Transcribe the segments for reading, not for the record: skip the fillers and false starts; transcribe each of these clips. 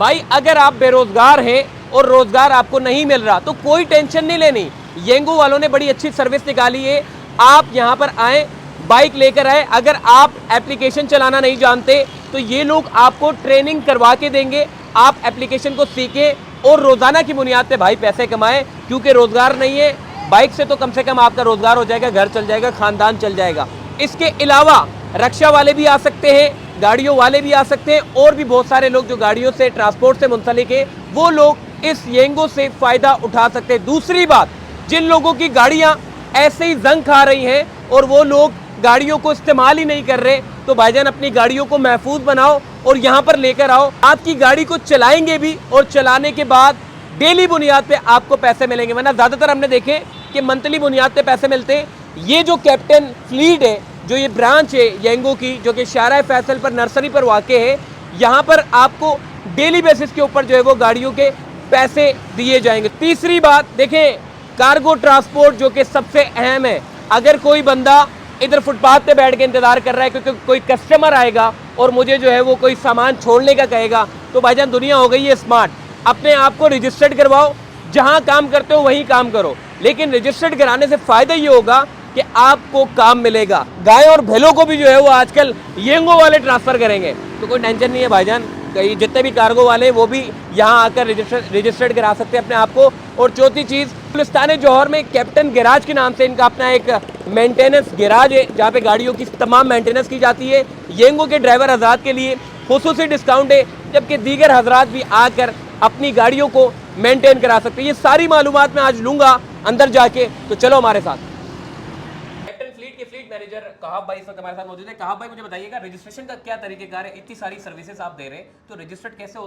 भाई अगर आप बेरोजगार हैं और रोजगार आपको नहीं मिल रहा तो कोई टेंशन नहीं लेनी, येंगो वालों ने बड़ी अच्छी सर्विस निकाली है। आप यहां पर आए, बाइक लेकर आए। अगर आप एप्लीकेशन चलाना नहीं जानते तो ये लोग आपको ट्रेनिंग करवा के देंगे, आप एप्लीकेशन को सीखें और रोजाना की बुनियाद पे भाई पैसे कमाएं, क्योंकि रोजगार नहीं है। बाइक से तो कम से कम आपका रोजगार हो जाएगा, घर चल जाएगा, खानदान चल जाएगा। इसके अलावा रक्षा वाले भी आ सकते हैं, गाड़ियों वाले भी आ सकते हैं, और भी बहुत सारे लोग जो गाड़ियों से, ट्रांसपोर्ट से मुंसलिक है, वो लोग इस येंगो से फायदा उठा सकते हैं। दूसरी बात, जिन लोगों की गाड़ियां ऐसे ही जंग खा रही हैं और वो लोग गाड़ियों को इस्तेमाल ही नहीं कर रहे, तो भाईजान अपनी गाड़ियों को महफूज बनाओ और यहां पर लेकर आओ। आपकी गाड़ी को चलाएंगे भी और चलाने के बाद डेली बुनियाद पे आपको पैसे मिलेंगे, वरना ज्यादातर हमने देखे कि मंथली बुनियाद पे पैसे मिलते हैं। ये जो कैप्टन फ्लीट है, जो ये ब्रांच है येंगो की, जो कि शारा फैसल पर नर्सरी पर वाक़ है, यहाँ पर आपको डेली बेसिस के ऊपर जो है वो गाड़ियों के पैसे दिए जाएंगे। तीसरी बात देखें, कार्गो ट्रांसपोर्ट जो कि सबसे अहम है। अगर कोई बंदा इधर फुटपाथ पे बैठ के इंतजार कर रहा है क्योंकि कोई कस्टमर आएगा और मुझे जो है वो कोई सामान छोड़ने का कहेगा, तो भाईजान दुनिया हो गई है स्मार्ट। अपने आप को रजिस्टर्ड करवाओ, जहां काम करते हो वहीं काम करो, लेकिन रजिस्टर्ड कराने से फायदा ये होगा कि आपको काम मिलेगा। गाय और भैलों को भी जो है वो आजकल येंगो वाले ट्रांसफर करेंगे, तो कोई टेंशन नहीं है भाईजान। कई जितने भी कार्गो वाले वो भी यहाँ आकर रजिस्टर्ड करा सकते हैं अपने आप को। और चौथी चीज़, गुलिस्तान जौहर में कैप्टन गैराज के नाम से इनका अपना एक मेंटेनेंस गैराज है, जहाँ पे गाड़ियों की तमाम मेंटेनेंस की जाती है। येंगो के ड्राइवर हजरात के लिए खुसूसी डिस्काउंट है, जबकि दीगर हजरात भी आकर अपनी गाड़ियों को मेंटेन करा सकते हैं। ये सारी मालूमात मैं आज लूंगा अंदर जाके, तो चलो हमारे साथ। फ्लीट मैनेजर कहाब भाई इस वक्त हमारे साथ मौजूद है। कहाब भाई, मुझे बताइएगा रजिस्ट्रेशन का क्या तरीकेकार है? इतनी सारी सर्विसेज आप दे रहे हैं, तो रजिस्टर्ड कैसे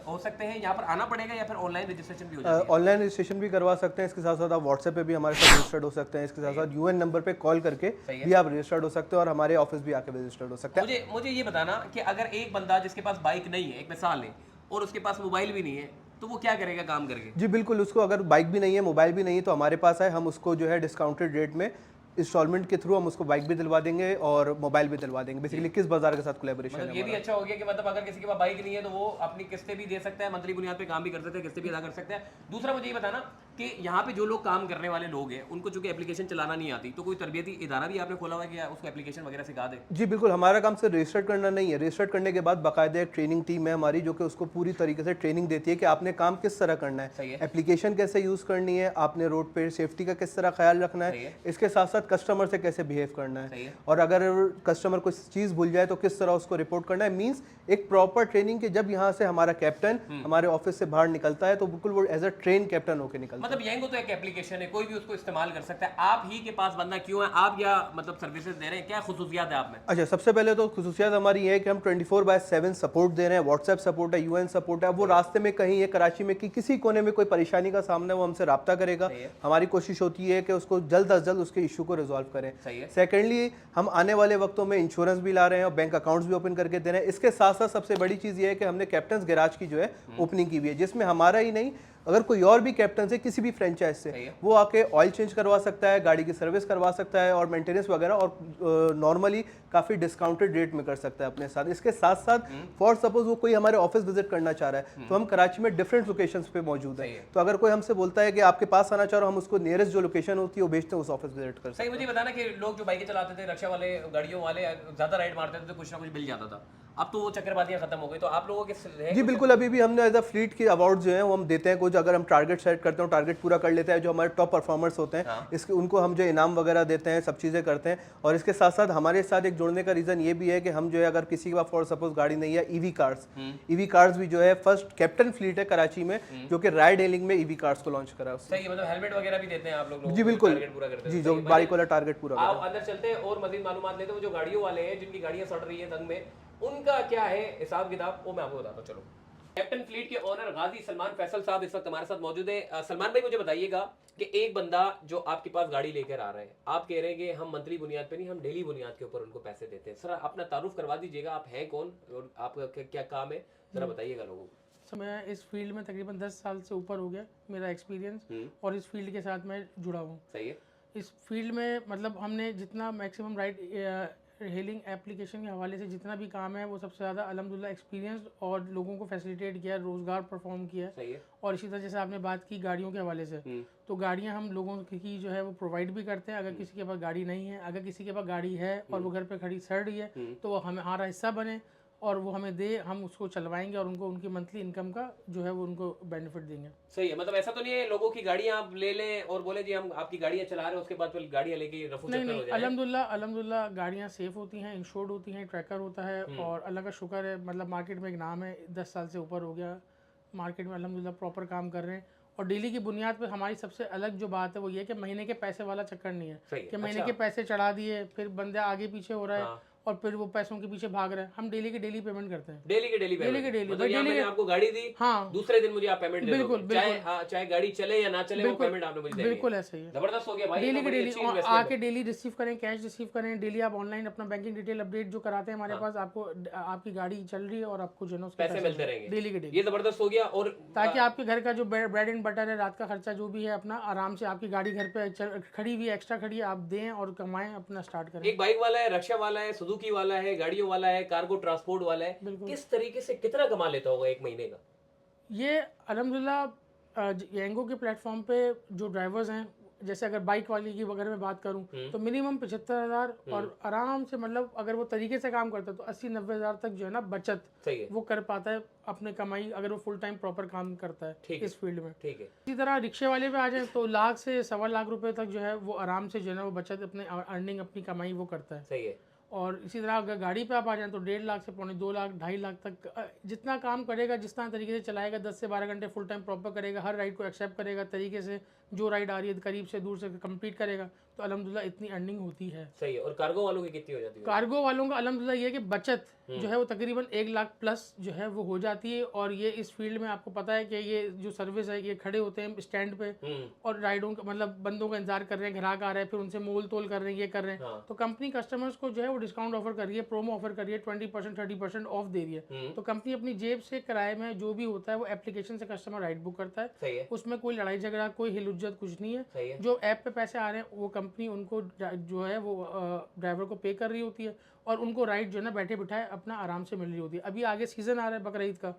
हो सकते हैं? यहाँ पर आना पड़ेगा या फिर ऑनलाइन रजिस्ट्रेशन भी हो जाएगा? ऑनलाइन रजिस्ट्रेशन भी करवा सकते हैं, इसके साथ साथ आप व्हाट्सएप पे भी हमारे साथ रजिस्टर्ड हो सकते हैं, इसके साथ साथ यूएन नंबर पे कॉल करके भी आप रजिस्टर्ड हो सकते हैं और हमारे ऑफिस भी आके रजिस्टर्ड हो सकते हैं। मुझे ये बताना कि अगर एक बंदा जिसके पास बाइक नहीं है, एक मिसाल है, और उसके पास मोबाइल भी नहीं है, तो वो क्या करेगा काम करके? जी बिल्कुल, उसको अगर बाइक भी नहीं है, मोबाइल भी नहीं है, तो हमारे पास है, हम उसको जो है डिस्काउंटेड रेट में इंस्टॉलमेंट के थ्रू हम उसको बाइक भी दिलवा देंगे और मोबाइल भी दिलवा देंगे। बेसिकली किस बाजार के साथ कोलैबोरेशन है। ये भी अच्छा हो गया कि मतलब अगर किसी के पास बाइक नहीं है तो वो अपनी किस्तें भी दे सकता है, मंथली बुनियाद पे काम भी कर सकते हैं, किस्तें भी अदा कर सकते हैं। दूसरा मुझे ये बताना कि यहाँ पे जो लोग काम करने वाले लोग हैं, उनको चूंकि एप्लीकेशन चलाना नहीं आती, तो कोई तरबियती इदारा भी आपने खोला हुआ है कि उसको एप्लीकेशन वगैरह सिखा दे? जी बिल्कुल, हमारा काम सिर्फ रजिस्टर्ड करना नहीं है। रजिस्टर्ड करने के बाद बाकायदा एक ट्रेनिंग टीम है हमारी, जो कि उसको पूरी तरीके से ट्रेनिंग देती है कि आपने काम किस तरह करना है, एप्लीकेशन कैसे यूज करनी है, आपने रोड पे सेफ्टी का किस तरह ख्याल रखना है, इसके साथ साथ कस्टमर से कैसे बिहेव करना है, और अगर कस्टमर कोई चीज भूल जाए तो किस तरह उसको रिपोर्ट करना है। मींस एक प्रॉपर ट्रेनिंग के जब यहाँ से हमारा कैप्टन हमारे ऑफिस से बाहर निकलता है तो बिल्कुल वो एज अ ट्रेन कैप्टन होकर निकलता है। मतलब येंगो तो एक एप्लीकेशन है, कोई भी उसको इस्तेमाल कर सकता है। आप ही के पास बंदा क्यों है? आप या मतलब सर्विसेज दे रहे हैं, क्या खुसूसियात है आप में? अच्छा, सबसे पहले तो खुसूसियात हमारी ये है कि हम 24/7 सपोर्ट दे रहे हैं। व्हाट्सएप सपोर्ट है, यूएन सपोर्ट है। वो रास्ते में कहीं है कराची में कि किसी कोने में कोई परेशानी का सामना, वो हमसे रब्ता करेगा। हमारी कोशिश होती है कि उसको जल्द अज जल्द उसके इशू को रिजॉल्व करें। सेकेंडली, हम आने वाले वक्तों में इंश्योरेंस भी ला रहे हैं और बैंक अकाउंट्स भी ओपन करके दे रहे हैं। इसके साथ साथ सबसे बड़ी चीज़ ये है कि हमने कैप्टन्स गैराज की जो है ओपनिंग की हुई है, जिसमें हमारा ही नहीं, अगर कोई और भी कैप्टन से किसी भी फ्रेंचाइज से वो आके ऑयल चेंज करवा सकता है, गाड़ी की सर्विस करवा सकता है और मेंटेनेंस वगैरह, और नॉर्मली काफ़ी डिस्काउंटेड रेट में कर सकता है अपने साथ। इसके साथ साथ फॉर सपोज वो कोई हमारे ऑफिस विजिट करना चाह रहा है, तो हम कराची में डिफरेंट लोकेशंस पे मौजूद है। तो अगर कोई हमसे बोलता है कि आपके पास आना चाह रहा, हम उसको नियरेस्ट जो लोकेशन होती है वो भेजते हैं, उस ऑफिस विजिट कर। सही, मुझे बताना कि लोग जो बाइकें चलाते थे, रक्षा वाले, गाड़ियों वाले ज्यादा राइड मारते थे तो कुछ ना कुछ मिल जाता था, अब तो वो चक्करबाजियां खत्म हो गई, तो आप लोगों के? जी बिल्कुल, अभी भी हमने एज अ फ्लीट के अवार्ड जो है वो हम देते हैं। कुछ अगर हम टारगेट सेट करते हैं, टारगेट पूरा कर लेते हैं, जो हमारे टॉप परफॉर्मर्स होते हैं, इसके उनको हम जो इनाम वगैरह देते हैं, सब चीज़ें करते हैं। और इसके साथ साथ हमारे साथ एक जुड़ने का रीज़न ये भी है कि हम जो है, अगर किसी के पास फॉर सपोज गाड़ी नहीं है, ईवी कार्स भी जो है फर्स्ट कैप्टन फ्लीट है कराची में जो कि राइड हेलिंग में ईवी कार्स को लॉन्च करा। सही, मतलब हेलमेट वगैरह भी देते हैं आप लोग? जी बिल्कुल, जी, जो बाइक वाला टारगेट पूरा। आप अंदर चलते हैं और मजीद मालूमात लेते हैं। वो जो गाड़ियों वाले हैं जिनकी गाड़ियां सड़ रही है जंग में, उनका क्या है हिसाब किताब, वो मैं आपको बताता हूँ। चलो, कैप्टन फ्लीट के ओनर गाजी सलमान फैसल साहब इस वक्त हमारे साथ मौजूद है। सलमान भाई, मुझे बताइएगा कि एक बंदा जो आपके पास गाड़ी लेकर आ रहा है, आप कह रहे हैं कि हम मंथली बुनियाद पे नहीं, हम डेली बुनियाद के ऊपर उनको पैसे देते हैं। सर, अपना तारुफ करवा दीजिएगा, आप हैं कौन और आपका क्या काम है, जरा बताइएगा लोगों को। मैं इस फील्ड में तकरीबन 10 साल से ऊपर हो गया मेरा एक्सपीरियंस, और इस फील्ड के साथ मैं जुड़ा हूँ। सही है। इस फील्ड में मतलब हमने जितना मैक्सिमम हेलिंग एप्लीकेशन के हवाले से जितना भी काम है वो सबसे ज़्यादा अल्हम्दुलिल्लाह एक्सपीरियंस और लोगों को फैसिलिटेट किया है, रोज़गार परफॉर्म किया है। सही है। और इसी तरह जैसे आपने बात की गाड़ियों के हवाले से, तो गाड़ियां हम लोगों की जो है वो प्रोवाइड भी करते हैं। अगर किसी के पास गाड़ी नहीं है, अगर किसी के पास गाड़ी है और वो घर पे खड़ी सड़ रही है, तो वो हमारा हिस्सा बने और वो हमें दे, हम उसको चलवाएंगे और उनको उनकी मंथली इनकम का जो है वो उनको बेनिफिट देंगे। सही है, मतलब ऐसा तो नहीं है लोगों की गाड़ियां आप ले लें और बोले जी हम आपकी गाड़ियां चला रहे हैं, उसके बाद फिर गाड़ियां लेके रफू नहीं चक्कर हो नहीं, जाए। अल्हम्दुलिल्लाह गाड़ियाँ सेफ होती हैं, इंश्योर्ड होती हैं, ट्रैकर होता है और अल्लाह का शुक्र है, मतलब मार्केट में एक नाम है, 10 साल से ऊपर हो गया मार्केट में अल्हम्दुलिल्लाह प्रॉपर काम कर रहे हैं। और डेली की बुनियाद पर हमारी सबसे अलग जो बात है वो ये है कि महीने के पैसे वाला चक्कर नहीं है कि महीने के पैसे चढ़ा दिए फिर बंदा आगे पीछे हो रहा है और फिर वो पैसों के पीछे भाग रहे हैं। हम डेली के डेली पेमेंट करते हैं। डेली के डेली मतलब यहाँ मैंने आपको गाड़ी दी, हाँ, दूसरे दिन मुझे आप पेमेंट दे बिल्कुल, दोगे, चाहे गाड़ी चले या ना चले, वो पेमेंट आपने मुझे देनी है। बिल्कुल ऐसा ही है। जबरदस्त हो गया भाई, डेली के डेली आके डेली रिसीव करें, कैश रिसीव करें, डेली आप ऑनलाइन अपना बैंकिंग डिटेल अपडेट जो कराते हैं हमारे पास, आपको आपकी गाड़ी चल रही है और आपको जो है पैसे मिलते रहेंगे डेली के डेली। ये जबरदस्त हो गया। और ताकि आपके घर का जो ब्रेड एंड बटर है, रात का खर्चा जो भी है अपना आराम से, आपकी गाड़ी घर पे खड़ी हुई एक्स्ट्रा खड़ी है, आप दें और कमाएं, अपना स्टार्ट करें। एक बाइक वाला है, रक्षा वाला है, सुजुकी वाला है, गाड़ियों वाला है, कार्गो ट्रांसपोर्ट वाला है, किस तरीके से कितना कमा लेता होगा एक महीने का? ये अल्हम्दुलिल्लाह येंगो के प्लेटफॉर्म पे जो ड्राइवर्स हैं, जैसे अगर बाइक वाली की अगर मैं बात करूं तो मिनिमम 75,000 और आराम से, मतलब अगर वो तरीके से काम करता है तो 80-90 हज़ार तक जो है ना बचत वो कर पाता है अपने कमाई, अगर वो फुल टाइम प्रॉपर काम करता है इस फील्ड में। ठीक है। इसी तरह रिक्शे वाले पे आ जाए तो लाख से 1.25 लाख रुपए तक जो है वो आराम से जो है ना वो बचत, अपने अर्निंग, अपनी कमाई वो करता है। सही है। और इसी तरह अगर गाड़ी पे आप आ जाएं तो 1.5 लाख से 2 लाख 2.5 लाख तक जितना काम करेगा, जिस तरह तरीके से चलाएगा, 10 से 12 घंटे फुल टाइम प्रॉपर करेगा, हर राइड को एक्सेप्ट करेगा तरीके से, जो राइड आ रही है करीब से दूर से कंप्लीट करेगा, तो अल्हम्दुलिल्लाह इतनी अर्निंग होती है। सही है। और कार्गो वालों की कितनी हो जाती है? कार्गो वालों का अल्हम्दुलिल्लाह ये है कि बचत जो है वो तकरीबन 1 लाख प्लस जो है वो हो जाती है। और ये इस फील्ड में आपको पता है कि ये जो सर्विस है, ये खड़े होते हैं स्टैंड पे और राइडों का मतलब बंदों का इंतजार कर रहे हैं, ग्राहक आ रहे हैं, फिर उनसे मोल तोल कर रहे हैं, ये कर रहे हैं, तो कंपनी कस्टमर्स को जो है वो डिस्काउंट ऑफर कर रही है, प्रोमो ऑफर कर रही है, 20% 30% ऑफ दे रही है। तो कंपनी अपनी जेब से किराए में जो भी होता है वो एप्लीकेशन से कस्टमर राइड बुक करता है, उसमें कोई लड़ाई झगड़ा, कोई हिलुज्जत कुछ नहीं है। जो ऐप पे पैसे आ रहे हैं वो कंपनी उनको जो है वो ड्राइवर को पे कर रही होती है और उनको राइड जो है ना बैठे बिठाए अपना आराम से मिल रही होती है। अभी आगे सीजन आ रहा है बकरीद का,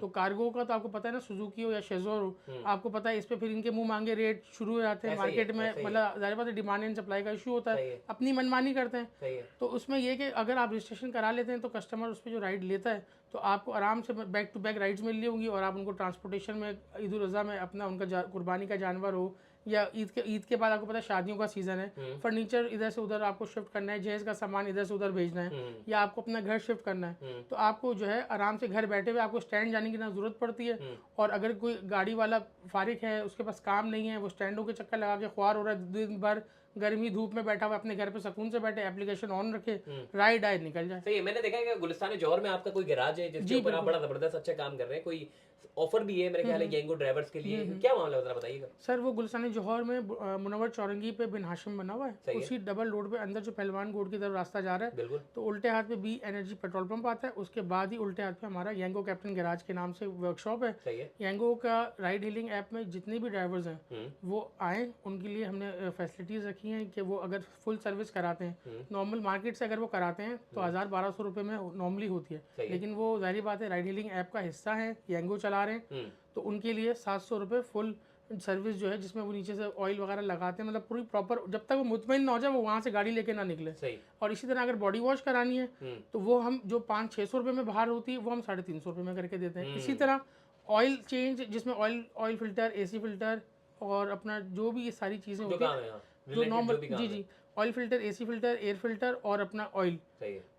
तो कार्गो का तो आपको पता है ना, सुजुकी हो या शेजोर हो, आपको पता है इस पे फिर इनके मुंह मांगे रेट शुरू हो जाते हैं मार्केट में, मतलब जाहिर बात है डिमांड एंड सप्लाई का इशू होता है, अपनी मनमानी करते हैं। तो उसमें यह कि अगर आप रजिस्ट्रेशन करा लेते हैं तो कस्टमर उस पर जो राइड लेता है तो आपको आराम से बैक टू बैक राइड्स मिल रही होंगी और आप उनको ट्रांसपोर्टेशन में ईद उल अज़हा में अपना उनका कुर्बानी का जानवर हो या ईद के बाद आपको पता है शादियों का सीजन है, फर्नीचर इधर से उधर आपको शिफ्ट करना है, जहेज का सामान इधर से उधर भेजना है या आपको अपना घर शिफ्ट करना है, तो आपको जो है आराम से घर बैठे हुए आपको स्टैंड जाने की ना जरूरत पड़ती है। और अगर कोई गाड़ी वाला फारिग है, उसके पास काम नहीं है, वो स्टैंडों के चक्कर लगा के ख्वार हो रहा है, दिन भर गर्मी धूप में बैठा हुआ अपने घर पे सुकून से बैठे, एप्लीकेशन ऑन रखे, राइड आए निकल जाए। सही है। मैंने देखा है कि गुलिस्तान जौहर में आपका कोई गैराज है जिसके ऊपर आप बड़ा जबरदस्त अच्छा काम कर रहे हैं, कोई ऑफर भी है मेरे ख्याल है येंगो ड्राइवर्स के लिए, क्या मामला है जरा बताइएगा। सर वो गुलिस्तान जौहर में मुनव्वर चौरंगी पे बिन हाशिम बना हुआ है, उसी डबल रोड पे अंदर जो पहलवान गोड की तरफ रास्ता जा रहा है, तो उल्टे हाथ पे बी एनर्जी पेट्रोल पंप आता है, उसके बाद ही उल्टे हाथ पे हमारा येंगो कैप्टन गैराज के नाम से वर्कशॉप है। येंगो का राइड हीलिंग ऐप में जितने भी ड्राइवर्स हैं वो आए, उनके लिए हमने फैसिलिटीज रखी हैं कि वो अगर फुल सर्विस कराते हैं, नॉर्मल मार्केट से अगर वो कराते हैं तो 1000-1200 रुपए में नॉर्मली होती है, लेकिन वो जाहिर बात है राइड हीलिंग ऐप का हिस्सा है, येंगो चला रहे हैं, तो उनके लिए 700 रुपये फुल सर्विस जो है, जिसमें वो नीचे से ऑयल वगैरह लगाते हैं, मतलब पूरी प्रॉपर, जब तक वो मुतमईन ना हो जाए वो वहाँ से गाड़ी लेके ना निकले। और इसी तरह अगर बॉडी वॉश करानी है तो वो हम जो 500-600 रुपये में बाहर होती है वो हम 350 रुपये में करके देते हैं। इसी तरह ऑयल चेंज, जिसमें ऑयल फिल्टर, AC फिल्टर और अपना जो भी ये सारी चीज़ें होती हैं जो नॉर्मल, जी oil filter, AC filter, air filter और अपना ऑयल,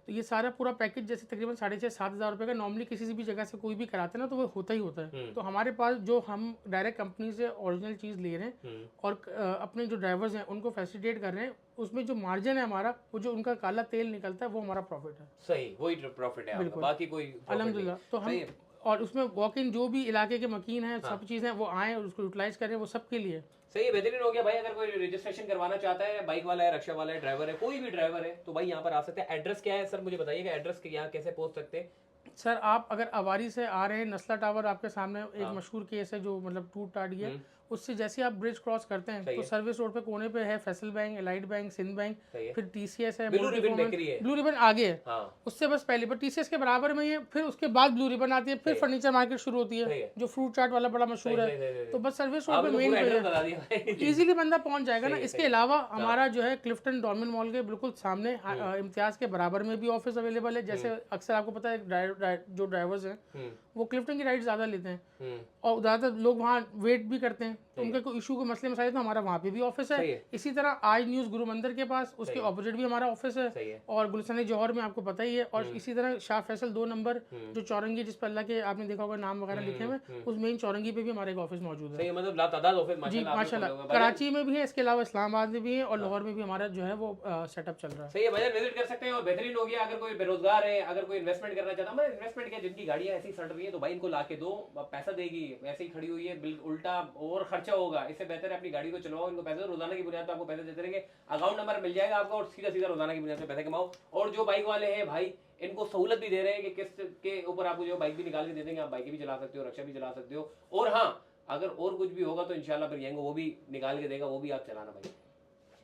तो ये सारा पूरा पैकेज जैसे तकरीबन 6,500-7 हज़ार रुपये का नॉर्मली किसी भी जगह से कोई भी कराते हैं ना तो वो होता ही होता है। तो हमारे पास जो हम डायरेक्ट कंपनी से ओरिजिनल चीज़ ले रहे हैं और अपने जो ड्राइवर्स हैं उनको फैसिलिटेट कर रहे हैं, उसमें जो मार्जिन है हमारा, वो जो उनका काला तेल निकलता है वो हमारा प्रॉफिट है। सही, वही प्रॉफिट है आपका, बाकी कोई अल्हम्दुलिल्लाह। तो हम और उसमें वॉक इन जो भी इलाके के मकीन हैं, सब चीज़ें वो आएँ और उसको यूटिलाइज करें, वो सबके लिए। सही है, बेहतरीन हो गया भाई। अगर कोई रजिस्ट्रेशन करवाना चाहता है, बाइक वाला है, रक्षा वाला है, ड्राइवर है, कोई भी ड्राइवर है, तो भाई यहाँ पर आ सकते हैं। एड्रेस क्या है सर मुझे बताइएगा, एड्रेस के यहाँ कैसे पहुंच सकते हैं, सर आप अगर अवारी से आ रहे हैं, नस्ला टावर आपके सामने एक मशहूर केस है जो मतलब टूट टाट गया, उससे जैसे आप ब्रिज क्रॉस करते हैं तो सर्विस रोड पे कोने पे है Faisal Bank, Allied Bank, Sindh Bank, फिर टीसीएस है, ब्लू रिबन बेकरी है, ब्लू रिबन आगे है, हाँ। उससे बस पहले पर टीसीएस के बराबर में ही है, फिर उसके बाद ब्लू रिबन आती है, फिर फर्नीचर मार्केट शुरू होती है जो फ्रूट चाट वाला बड़ा मशहूर है। तो बस सर्विस रोड पे मेन इजीली बंदा पहुंच जाएगा ना। इसके अलावा हमारा जो है क्लिफ्टन डॉर्मन मॉल के बिल्कुल सामने इम्तियाज के बराबर में भी ऑफिस अवेलेबल है। जैसे अक्सर आपको पता है जो ड्राइवर्स हैं वो क्लिफ्टन की राइड ज़्यादा लेते हैं और ज़्यादातर लोग वहाँ वेट भी करते हैं, तो उनके कोई इशू के मसले मसाइल तो हमारा वहाँ पे भी ऑफिस है। इसी तरह आज न्यूज़ गुरु मंदिर के पास उसके ऑपोजिट भी हमारा ऑफिस है और गुलशन जौहर में आपको पता ही है। और इसी तरह शाह फैसल 2 नंबर जो चौरंगी जिस पर अल्लाह के आपने देखा होगा नाम वगैरह लिखे हुए, उस मेन चौरंगी पे भी हमारा एक ऑफिस मौजूद है। मतलब लातादाद ऑफिस जी माशाल्लाह, कराची में भी है, इसके अलावा इस्लामाबाद में भी है और लाहौर में भी हमारा जो है वो सेटअप चल रहा है। सही है भाई, विजिट कर सकते हैं। और बेहतरीन हो गया, अगर कोई बेरोजगार है, अगर कोई इन्वेस्टमेंट करना चाहता है, इन्वेस्टमेंट क्या, जिनकी गाड़ियां ऐसी सड़ रही है तो भाई इनको ला के दो, पैसा देगी, ऐसे ही खड़ी हुई है, बिल उल्टा और खर्चा होगा। इससे बेहतर है अपनी गाड़ी को चलवाओ, इनको पैसे रोजाना की बुनियाद पर आपको पैसे देते रहेंगे, अकाउंट नंबर मिल जाएगा आपको और सीधा सीधा रोजाना की बुनियाद पर पैसे कमाओ। और जो बाइक वाले हैं भाई इनको सहूलत भी दे रहे हैं कि किस्त के ऊपर आपको जो बाइक भी निकाल के दे देंगे, आप बाइक भी चला सकते हो, रक्षा भी चला सकते हो। और हाँ, अगर और कुछ भी होगा तो इंशाल्लाह फिर येंगो वो भी निकाल के देगा, वो भी आप चलाना भाई।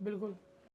बिल्कुल।